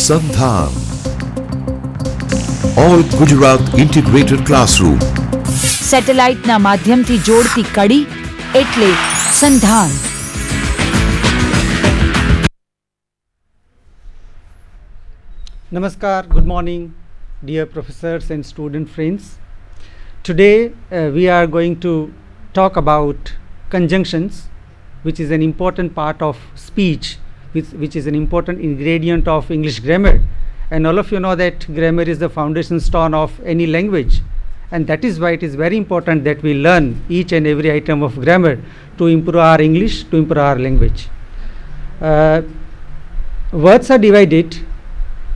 SANDHAN, All Gujarat Integrated Classroom. સેટેલાઇટના માધ્યમથી જોડતી કડી એટલે સંધાન. Namaskar, good morning, dear professors and student friends. Today we are going to talk about conjunctions, which is an important part of speech, which is an important ingredient of English grammar. And all of you know that grammar is the foundation stone of any language. And that is why it is very important that we learn each and every item of grammar to improve our English, to improve our language. Words are divided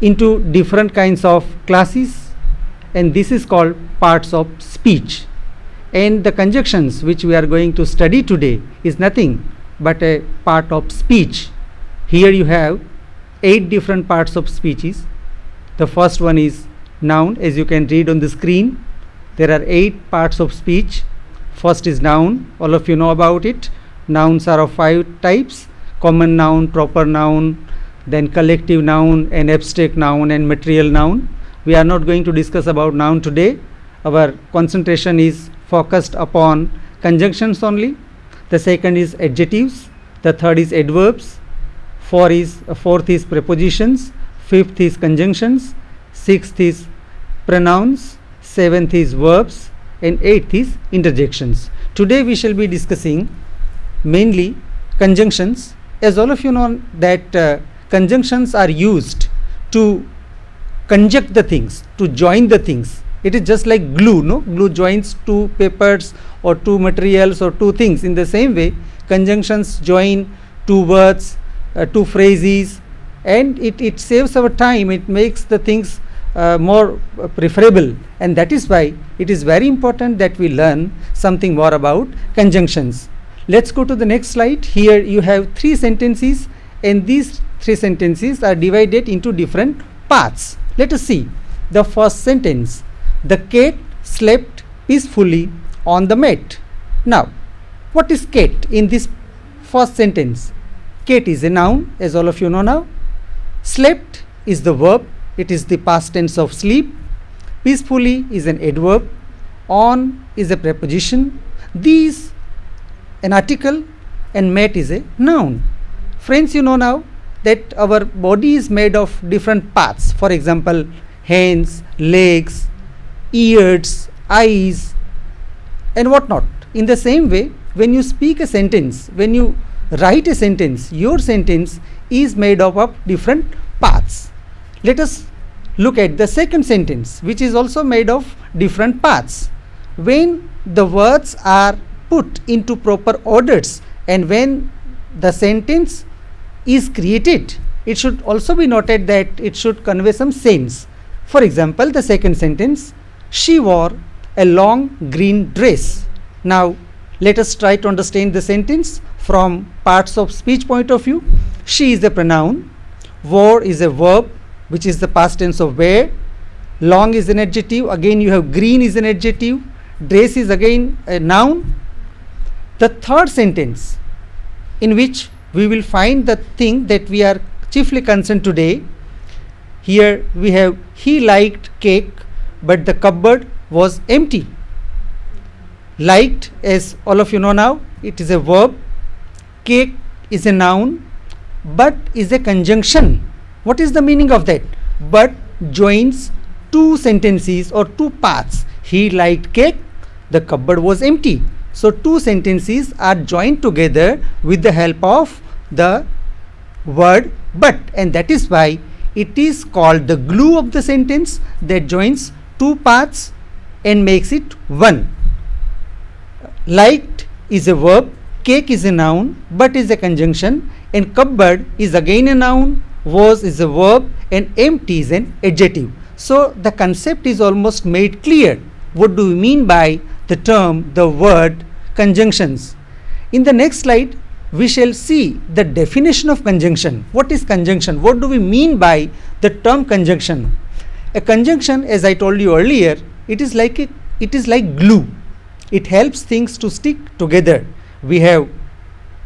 into different kinds of classes, and this is called parts of speech. And the conjunctions which we are going to study today is nothing but a part of speech. Here you have 8 different parts of speeches. The first one is noun, as you can read on the screen. There are 8 parts of speech. First is noun, all of you know about it. Nouns are of 5 types: common noun, proper noun, then collective noun, and abstract noun, and material noun. We are not going to discuss about noun today. Our concentration is focused upon conjunctions only. The second is adjectives. The third is adverbs. Fourth is prepositions. Fifth is conjunctions. Sixth is pronouns. Seventh is verbs, and eighth is interjections. Today we shall be discussing mainly conjunctions. As all of you know that conjunctions are used to conjunct the things, to join the things. It is just like glue, no? Glue joins two papers or two materials or two things. In the same way, conjunctions join two words, two phrases, and it saves our time. It makes the things more preferable, and that is why it is very important that we learn something more about conjunctions. Let's go to the next slide. Here you have 3 sentences, and these 3 sentences are divided into different parts. Let us see. The first sentence: the cat slept peacefully on the mat. Now, what is cat in this first sentence? Cat is a noun, as all of you know now. Slept is the verb. It is the past tense of sleep. Peacefully is an adverb. On is a preposition. These an article, and mat is a noun. Friends, you know now that our body is made of different parts. For example, hands, legs, ears, eyes, and whatnot. In the same way, when you speak a sentence, when you write a sentence, your sentence is made up of different parts. Let us look at the second sentence, which is also made of different parts. When the words are put into proper orders and when the sentence is created, it should also be noted that it should convey some sense. For example, the second sentence: she wore a long green dress. Now, let us try to understand the sentence from parts of speech point of view. She is a pronoun. Wore is a verb, which is the past tense of wear. Long is an adjective. Again you have green is an adjective. Dress is again a noun. The third sentence, in which we will find the thing that we are chiefly concerned today. Here we have: he liked cake, but the cupboard was empty. Liked, as all of you know now, it is a verb. Cake is a noun, but is a conjunction. What is the meaning of that? But joins 2 sentences or 2 parts. He liked cake, the cupboard was empty. So 2 sentences are joined together with the help of the word but, and that is why it is called the glue of the sentence that joins 2 parts and makes it one. Liked is a verb, cake is a noun, but is a conjunction, and cupboard is again a noun, was is a verb, and empty is an adjective. So the concept is almost made clear. What do we mean by the term, the word conjunctions? In the next slide, we shall see the definition of conjunction. What is conjunction? What do we mean by the term conjunction? A conjunction, as I told you earlier, it is like glue. It helps things to stick together. We have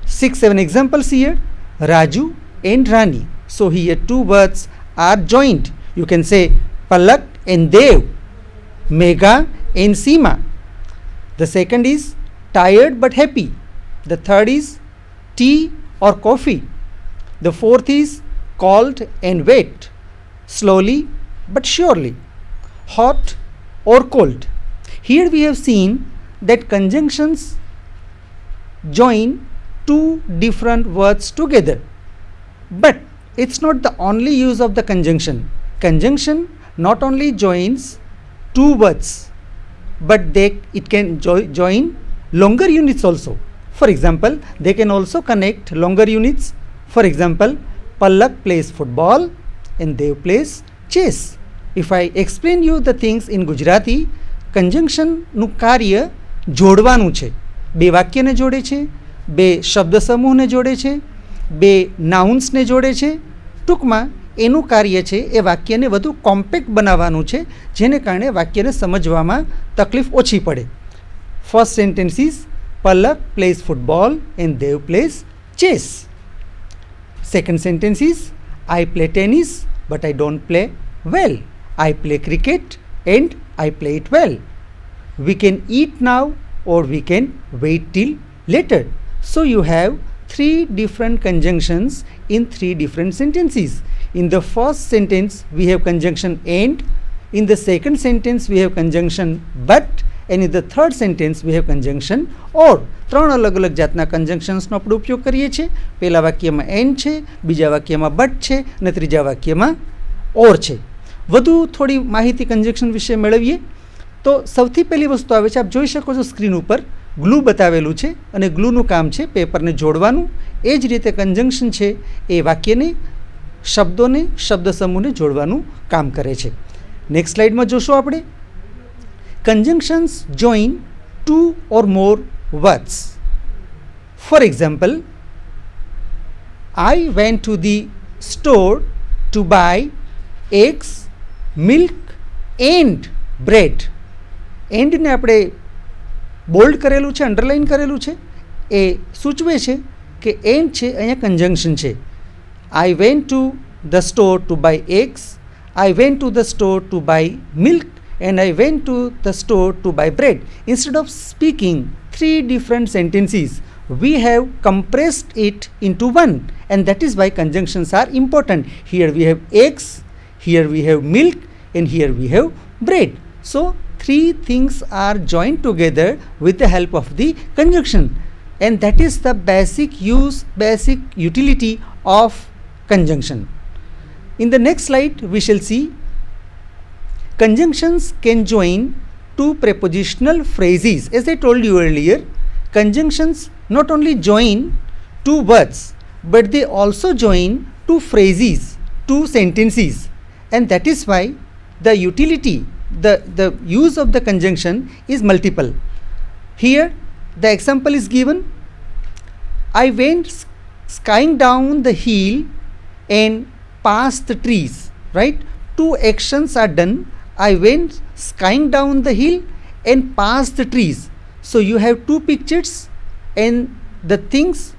6-7 examples here: Raju and Rani. So here 2 words are joined. You can say Palak and Dev, Megha and Seema. The second is tired but happy. The third is tea or coffee. The fourth is cold and wet, slowly but surely, hot or cold. Here we have seen that conjunctions join two different words together. But it's not the only use of the conjunction. Conjunction not only joins two words, but it can join longer units also. For example, they can also connect longer units. For example, Palak plays football and Dev plays chess. If I explain you the things in Gujarati, conjunction નું કાર્ય જોડવાનું છે. બે વાક્યને જોડે છે, બે શબ્દ સમૂહને જોડે છે, બે નાઉન્સને જોડે છે. ટૂંકમાં એનું કાર્ય છે એ વાક્યને વધુ કોમ્પેક્ટ બનાવવાનું છે, જેને કારણે વાક્યને સમજવામાં તકલીફ ઓછી પડે. First sentence is Palak plays football and Dev plays chess. Second sentence is I play tennis but I don't play well. I play cricket and I play it well. We can eat now or we can wait till later. So you have three different conjunctions in three different sentences. In the first sentence we have conjunction and. In the second sentence we have conjunction but. And in the third sentence we have conjunction or. ત્રણ અલગ અલગ જાતના કન્જંક્શન્સનો આપણે ઉપયોગ કરીએ છીએ. પહેલા વાક્યમાં એન્ડ છે, બીજા વાક્યમાં બટ છે અને ત્રીજા વાક્યમાં ઓર છે. વધુ થોડી માહિતી કન્જંક્શન વિશે મેળવીએ તો સૌથી પહેલી વસ્તુ આવે છે, આપ જોઈ શકો છો સ્ક્રીન ઉપર ગ્લુ બતાવેલું છે અને ગ્લુનું કામ છે પેપરને જોડવાનું. એ જ રીતે કન્જંક્શન છે એ વાક્યને, શબ્દોને, શબ્દ સમૂહને જોડવાનું કામ કરે છે. નેક્સ્ટ સ્લાઇડમાં જોશું આપણે. Conjunctions join two or more words. For example, I went to the store to buy eggs, milk and bread. And ને આપણે બોલ્ડ કરેલું છે, અંડરલાઇન કરેલું છે. એ સૂચવે છે કે એન્ડ છે અહીંયા કન્જંક્શન છે. I went to the store to buy eggs. I went to the store to buy milk. And I went to the store to buy bread. Instead of speaking three different sentences, we have compressed it into one, and that is why conjunctions are important. Here we have eggs, here we have milk, and here we have bread. So three things are joined together with the help of the conjunction, and that is the basic utility of conjunction. In the next slide we shall see conjunctions can join two prepositional phrases. As I told you earlier, conjunctions not only join two words, but they also join two phrases, two sentences, and that is why the utility, the use of the conjunction is multiple. Here the example is given. I went skiing down the hill and past the trees. Right? Two actions are done. I went skiing down the hill and past the trees. So you have two pictures and the things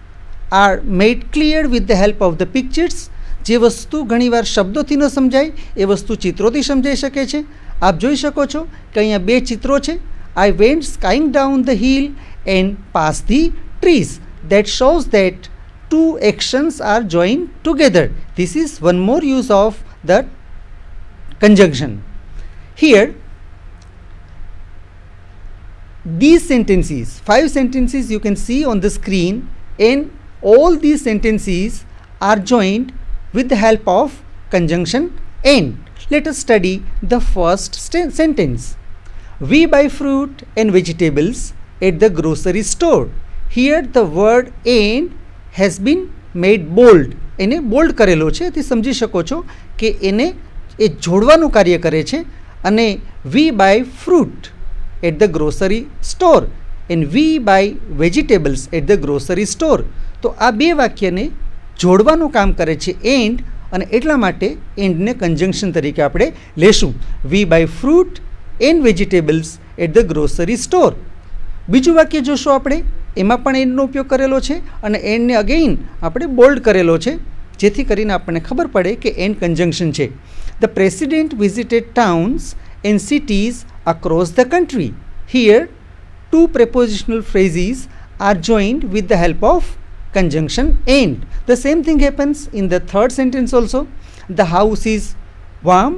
are made clear with the help of the pictures. જે વસ્તુ ઘણીવાર શબ્દોથી ન સમજાય એ વસ્તુ ચિત્રોથી સમજાઈ શકે છે. આપ જોઈ શકો છો કે અહીંયા બે ચિત્રો છે. I went skiing down the hill and past the trees. That shows that two actions are joined together. This is one more use of the conjunction. Here these sentences, 5 sentences you can see on the screen, and all these sentences are joined with the help of conjunction and. Let us study the first sentence. We buy fruit and vegetables at the grocery store. Here the word and has been made bold. એને bold કરેલો છે, તે સમજી શકો છો કે એને એ જોડવાનું કાર્ય કરે છે. અને we buy fruit at the grocery store and we buy vegetables at the grocery store. તો આ બે વાક્યને જોડવાનું કામ કરે છે એન્ડ, અને એટલા માટે એન્ડને કન્જંક્શન તરીકે આપણે લેશું. we buy fruit and vegetables at the grocery store. બીજું વાક્ય જોશું આપણે, એમાં પણ એન્ડનો ઉપયોગ કરેલો છે અને એન્ડને અગેઇન આપણે બોલ્ડ કરેલો છે. જેથી કરીને આપણને ખબર પડે કે એન્ડ કન્જંક્શન છે. The president visited towns and cities across the country. Here two prepositional phrases are joined with the help of conjunction and. The same thing happens in the third sentence also. The house is warm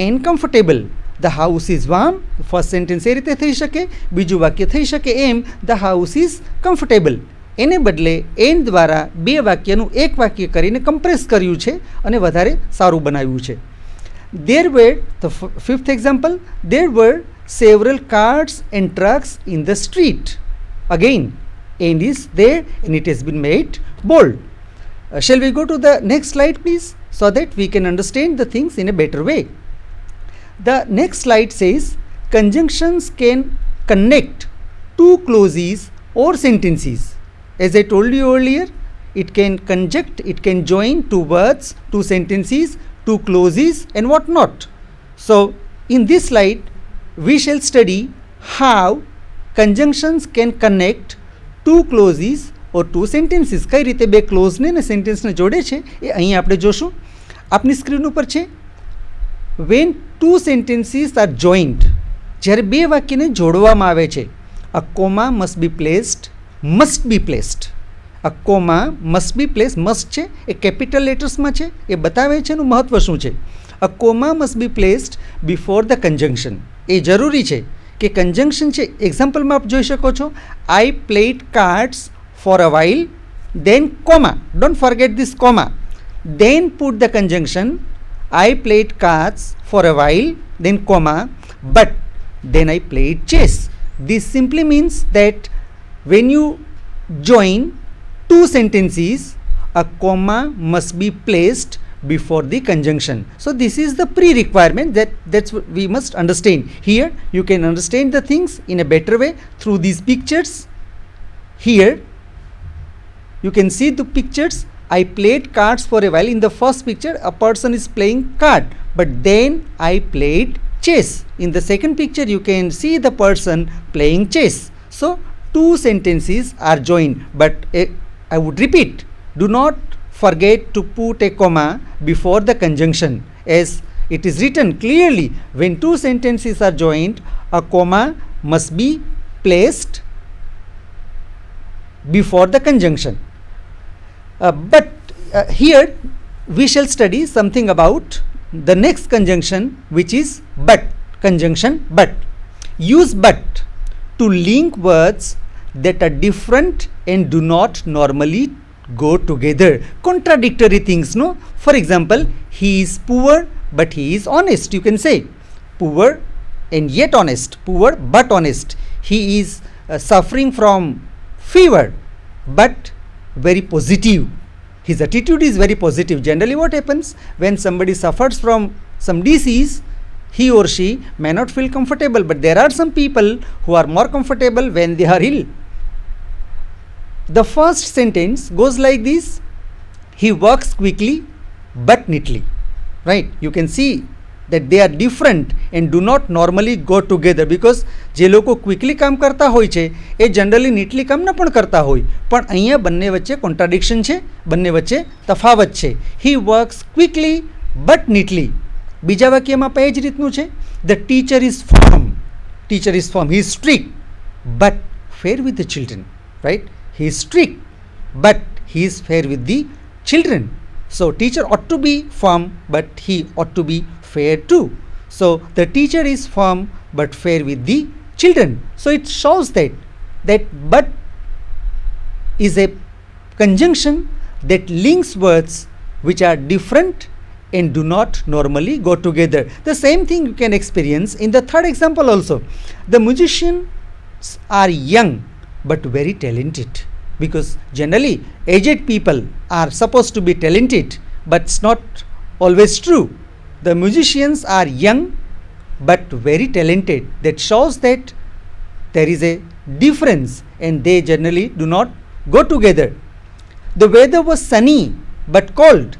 and comfortable. The house is warm. First sentence એ રીતે થઈ શકે, બીજું વાક્ય થઈ શકે એમ the house is comfortable. એને બદલે and દ્વારા બે વાક્યનું એક વાક્ય કરીને કમ્પ્રેસ કર્યું છે અને વધારે સારું બનાવ્યું છે. There were, the fifth example, there were several cars and trucks in the street. Again, and is there and it has been made bold. Shall we go to the next slide please, so that we can understand the things in a better way. The next slide says conjunctions can connect two clauses or sentences. As I told you earlier, it can conjunct, it can join two words, two sentences, two clauses and what not. So in this slide we shall study how conjunctions can connect two clauses or two sentences. કઈ રીતે બે ક્લોઝને ને સેન્ટેન્સને જોડે છે એ અહીં આપણે જોશું. આપની સ્ક્રીન ઉપર છે. when two sentences are joined, જ્યારે બે વાક્યને જોડવામાં આવે છે, a comma must be placed. a comma must be placed. must છે એ કેપિટલ લેટર્સમાં છે, એ બતાવે છે એનું મહત્વ શું છે. a comma must be placed before the conjunction. એ જરૂરી છે કે કન્જંક્શન છે. એક્ઝામ્પલમાં આપ જોઈ શકો છો, I played cards for a while, then comma, don't forget this comma, then put the conjunction I played cards for a while, then comma, but then I played chess. This simply means that when you join two sentences, a comma must be placed before the conjunction. So this is the pre-requirement that's what we must understand. Here you can understand the things in a better way through these pictures. Here you can see the pictures. I played cards for a while. In the first picture a person is playing card, but then I played chess. In the second picture you can see the person playing chess. So two sentences are joined, but I would repeat, do not forget to put a comma before the conjunction, as it is written clearly, when two sentences are joined, a comma must be placed before the conjunction. But here we shall study something about the next conjunction, which is but. Conjunction but. Use but to link words that are different and do not normally go together. Contradictory things, no? For example, he is poor but he is honest. You can say poor and yet honest, poor but honest. He is suffering from fever but very positive. His attitude is very positive. Generally what happens when somebody suffers from some disease, he or she may not feel comfortable, but there are some people who are more comfortable when they are ill. The first sentence goes like this: he works quickly but neatly. Right? You can see that they are different and do not normally go together, because જે લોકો quickly કામ કરતા હોય છે એ generally neatly કામ ન પણ કરતા હોય, પણ અહીંયા બંને વચ્ચે કોન્ટ્રાડિક્શન છે, બંને વચ્ચે તફાવત છે. he works quickly but neatly. બીજા વાક્યમાં પણ એ જ રીતનું છે. the teacher is firm. he is strict but fair with the children. Right? He is strict but he is fair with the children. So teacher ought to be firm but he ought to be fair too. So the teacher is firm but fair with the children. So it shows that but is a conjunction that links words which are different and do not normally go together. The same thing you can experience in the third example also. The musicians are young but very talented, because generally aged people are supposed to be talented, but it's not always true. The musicians are young but very talented. That shows that there is a difference and they generally do not go together. The weather was sunny but cold.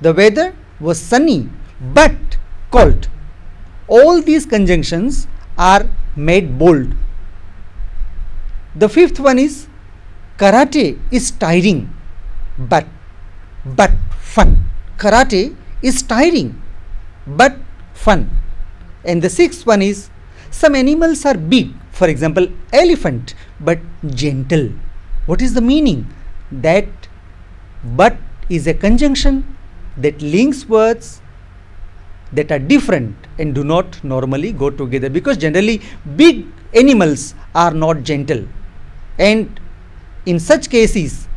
The weather was sunny but cold. All these conjunctions are made bold. The fifth one is karate is tiring but fun. Karate is tiring but fun. And the sixth one is some animals are big, for example elephant, but gentle. What is the meaning? That but is a conjunction that links words that are different and do not normally go together, because generally big animals are not gentle, and in such cases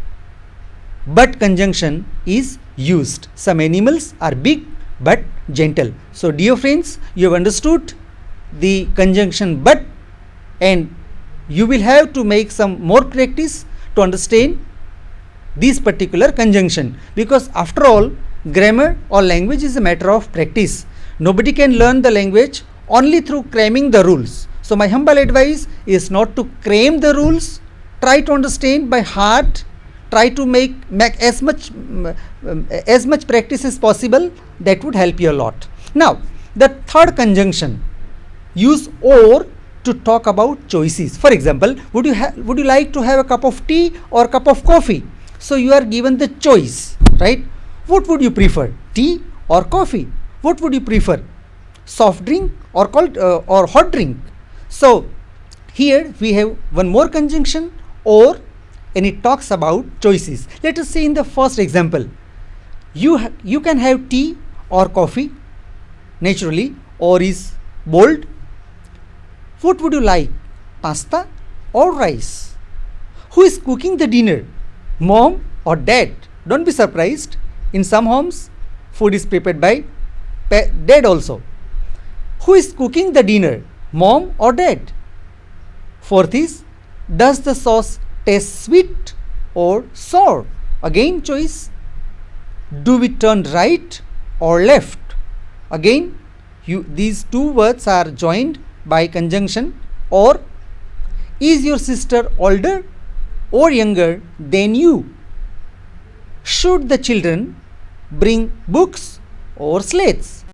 but conjunction is used. Some animals are big but gentle. So dear friends, you have understood the conjunction but, and you will have to make some more practice to understand this particular conjunction, because after all grammar or language is a matter of practice. Nobody can learn the language only through cramming the rules. So my humble advice is not to cram the rules. Try to understand by heart. Try to make as much practice as possible. That would help you a lot. Now the third conjunction, use or to talk about choices. For example, would you like to have a cup of tea or cup of coffee? So you are given the choice, right? What would you prefer, tea or coffee? What would you prefer, soft drink or cold or hot drink? So here we have one more conjunction, or, and it talks about choices. Let us say in the first example, you can have tea or coffee. Naturally, or is bold. What would you like, pasta or rice? Who is cooking the dinner, mom or dad? Don't be surprised. In some homes, food is prepared by dad also. Who is cooking the dinner, mom or dad? Fourth is, does the sauce taste sweet or sour? Again choice. Do we turn right or left? Again, these two words are joined by conjunction. Or, is your sister older or younger than you? Should the children bring books or slates?